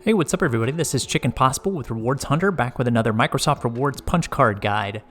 Hey, what's up everybody? This is Chicken Possible with Rewards Hunter, back with another Microsoft Rewards punch card guide.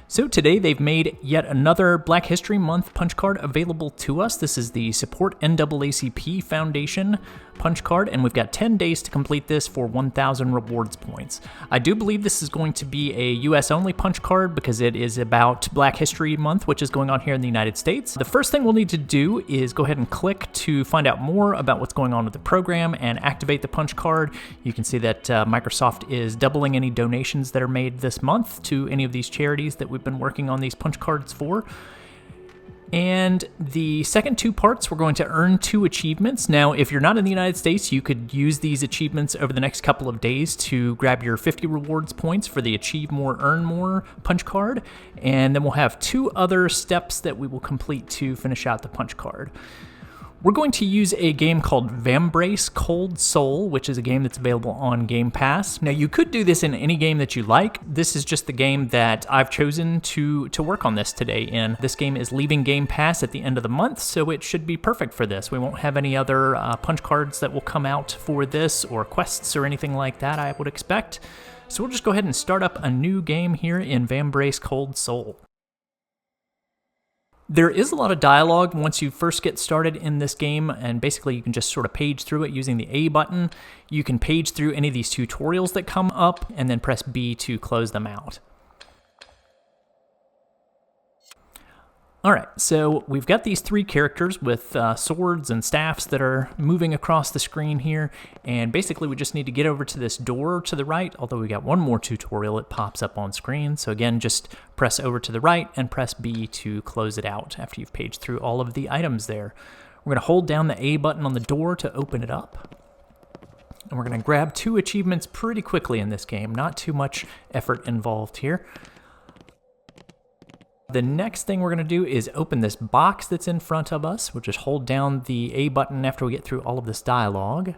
So today they've made yet another Black History Month punch card available to us. This is the Support NAACP Foundation punch card, and we've got 10 days to complete this for 1,000 rewards points. I do believe this is going to be a US only punch card because it is about Black History Month, which is going on here in the United States. The first thing we'll need to do is go ahead and click to find out more about what's going on with the program and activate the punch card. You can see that Microsoft is doubling any donations that are made this month to any of these charities that we've been working on these punch cards for. And the second two parts, we're going to earn 2 achievements. Now, if you're not in the United States, you could use these achievements over the next couple of days to grab your 50 rewards points for the Achieve More, Earn More punch card. And then we'll have 2 other steps that we will complete to finish out the punch card. We're going to use a game called Vambrace Cold Soul, which is a game that's available on Game Pass. Now, you could do this in any game that you like. This is just the game that I've chosen to work on this today in. This game is leaving Game Pass at the end of the month, so it should be perfect for this. We won't have any other punch cards that will come out for this, or quests or anything like that, I would expect. So we'll just go ahead and start up a new game here in Vambrace Cold Soul. There is a lot of dialogue once you first get started in this game, and basically you can just sort of page through it using the A button. You can page through any of these tutorials that come up and then press B to close them out. Alright, so we've got these 3 characters with swords and staffs that are moving across the screen here, and basically we just need to get over to this door to the right, although we got one more tutorial, it pops up on screen. So again, just press over to the right and press B to close it out after you've paged through all of the items there. We're going to hold down the A button on the door to open it up. And we're going to grab 2 achievements pretty quickly in this game, not too much effort involved here. The next thing we're going to do is open this box that's in front of us. We'll just hold down the A button after we get through all of this dialogue.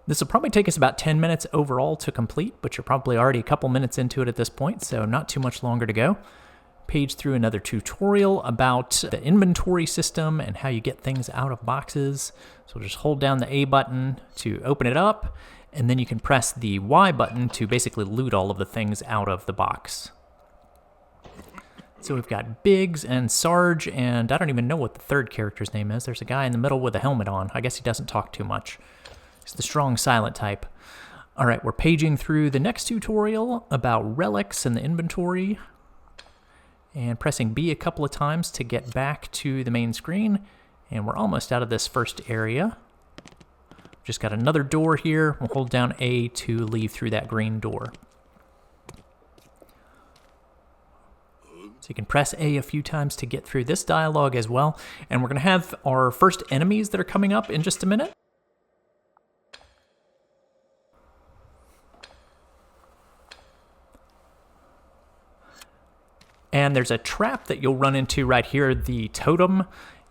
This will probably take us about 10 minutes overall to complete, but you're probably already a couple minutes into it at this point, so not too much longer to go. Page through another tutorial about the inventory system and how you get things out of boxes. So we'll just hold down the A button to open it up, and then you can press the Y button to basically loot all of the things out of the box. So we've got Biggs and Sarge, and I don't even know what the third character's name is. There's a guy in the middle with a helmet on. I guess he doesn't talk too much. He's the strong silent type. All right, we're paging through the next tutorial about relics and the inventory, and pressing B a couple of times to get back to the main screen. And we're almost out of this first area. Just got another door here. We'll hold down A to leave through that green door. So you can press A few times to get through this dialogue as well. And we're going to have our first enemies that are coming up in just a minute. And there's a trap that you'll run into right here, the totem.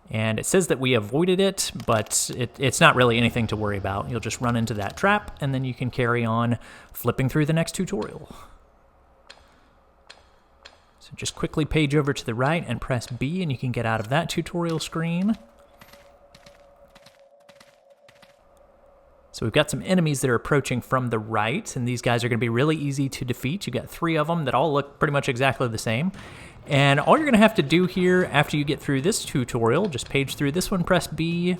And it says that we avoided it, but it's not really anything to worry about. You'll just run into that trap, and then you can carry on flipping through the next tutorial. So just quickly page over to the right and press B, and you can get out of that tutorial screen. So we've got some enemies that are approaching from the right, and these guys are going to be really easy to defeat. You've got 3 of them that all look pretty much exactly the same. And all you're going to have to do here after you get through this tutorial, just page through this one, press B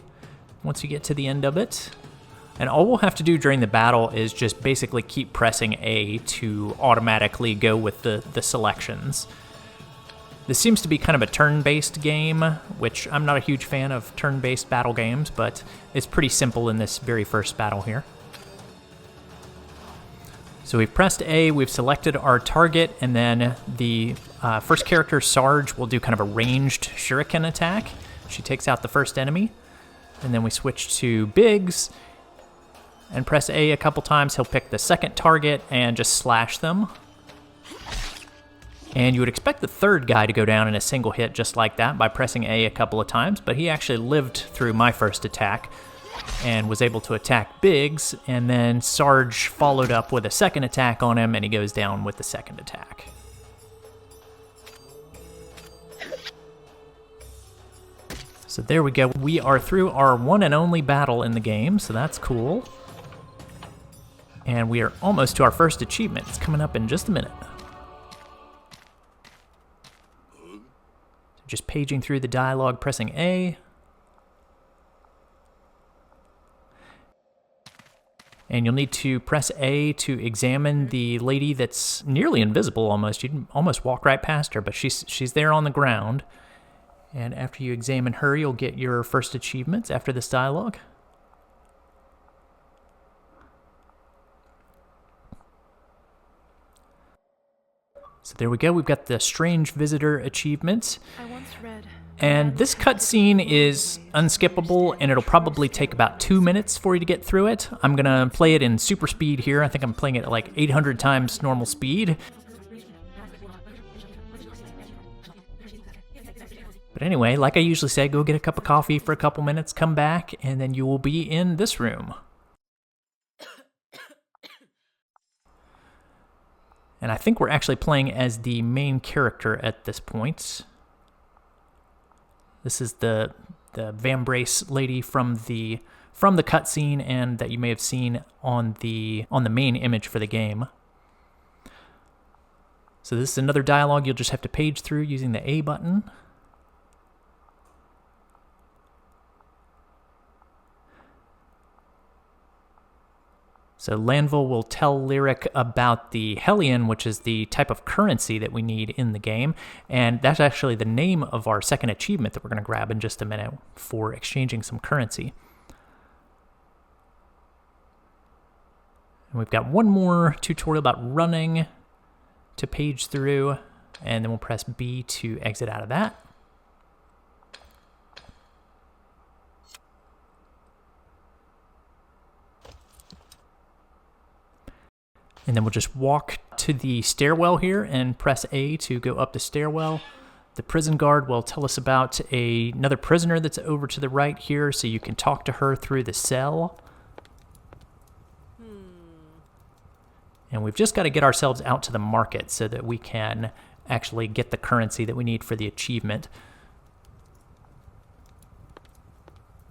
once you get to the end of it. And all we'll have to do during the battle is just basically keep pressing A to automatically go with the selections. This seems to be kind of a turn-based game, which I'm not a huge fan of turn-based battle games, but it's pretty simple in this very first battle here. So we've pressed A, we've selected our target, and then the first character, Sarge, will do kind of a ranged shuriken attack. She takes out the first enemy. And then we switch to Biggs, and press A a couple times. He'll pick the second target and just slash them. And you would expect the third guy to go down in a single hit just like that by pressing A a couple of times, but he actually lived through my first attack and was able to attack Biggs, and then Sarge followed up with a second attack on him, and he goes down with the second attack. So there we go. We are through our one and only battle in the game, so that's cool. And we are almost to our first achievement. It's coming up in just a minute. Just paging through the dialogue, pressing A. And you'll need to press A to examine the lady that's nearly invisible almost. You can almost walk right past her, but she's there on the ground. And after you examine her, you'll get your first achievements after this dialogue. So there we go, we've got the Strange Visitor achievement. I once read. And this cutscene is unskippable, and it'll probably take about 2 minutes for you to get through it. I'm gonna play it in super speed here. I think I'm playing it at like 800 times normal speed. But anyway, like I usually say, go get a cup of coffee for a couple minutes, come back, and then you will be in this room. And I think we're actually playing as the main character at this point. This is the Vambrace lady from the cutscene, and that you may have seen on the main image for the game. So this is another dialogue you'll just have to page through using the A button. So Lanville will tell Lyric about the Hellion, which is the type of currency that we need in the game, and that's actually the name of our second achievement that we're going to grab in just a minute for exchanging some currency. And we've got one more tutorial about running to page through, and then we'll press B to exit out of that. And then we'll just walk to the stairwell here and press A to go up the stairwell. The prison guard will tell us about another prisoner that's over to the right here, so you can talk to her through the cell. And we've just got to get ourselves out to the market so that we can actually get the currency that we need for the achievement.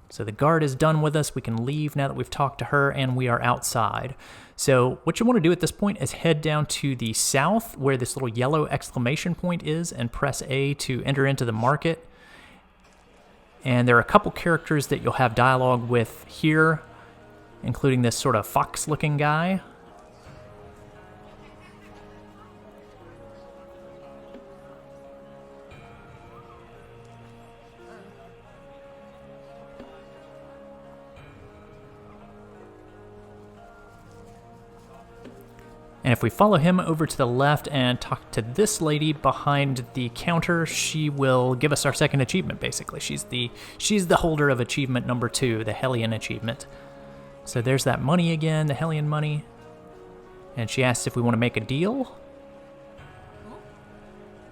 So the guard is done with us. We can leave now that we've talked to her, and we are outside. So what you want to do at this point is head down to the south where this little yellow exclamation point is and press A to enter into the market. And there are a couple characters that you'll have dialogue with here, including this sort of fox-looking guy. And if we follow him over to the left and talk to this lady behind the counter, she will give us our second achievement, basically. She's the holder of achievement number 2, the Hellion achievement. So there's that money again, the Hellion money. And she asks if we want to make a deal.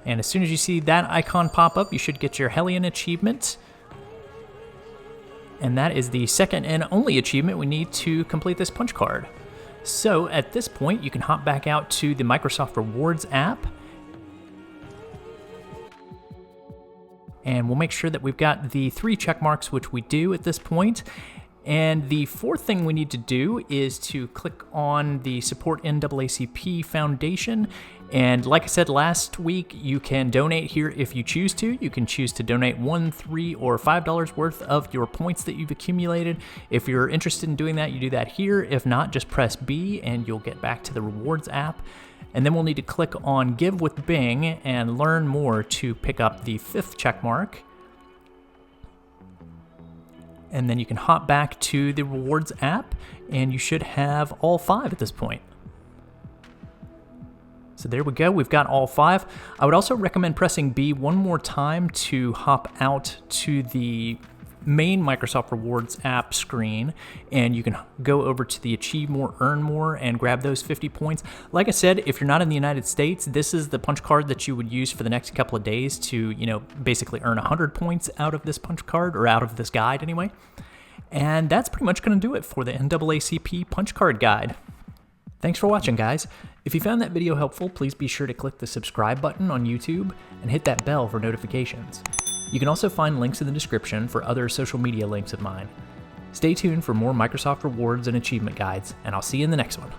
And as soon as you see that icon pop up, you should get your Hellion achievement. And that is the second and only achievement we need to complete this punch card. So at this point, you can hop back out to the Microsoft Rewards app, and we'll make sure that we've got the 3 check marks, which we do at this point. And the fourth thing we need to do is to click on the Support NAACP Foundation. And like I said last week, you can donate here if you choose to. You can choose to donate $1, $3, or $5 worth of your points that you've accumulated. If you're interested in doing that, you do that here. If not, just press B and you'll get back to the Rewards app. And then we'll need to click on Give with Bing and learn more to pick up the 5th check mark. And then you can hop back to the Rewards app, and you should have all 5 at this point. So there we go, we've got all 5. I would also recommend pressing B one more time to hop out to the main Microsoft Rewards app screen, and you can go over to the Achieve More, Earn More, and grab those 50 points. Like I said, if you're not in the United States, this is the punch card that you would use for the next couple of days to, basically earn 100 points out of this punch card, or out of this guide anyway. And that's pretty much going to do it for the NAACP punch card guide. Thanks for watching, guys. If you found that video helpful, please be sure to click the subscribe button on YouTube and hit that bell for notifications. You can also find links in the description for other social media links of mine. Stay tuned for more Microsoft Rewards and achievement guides, and I'll see you in the next one.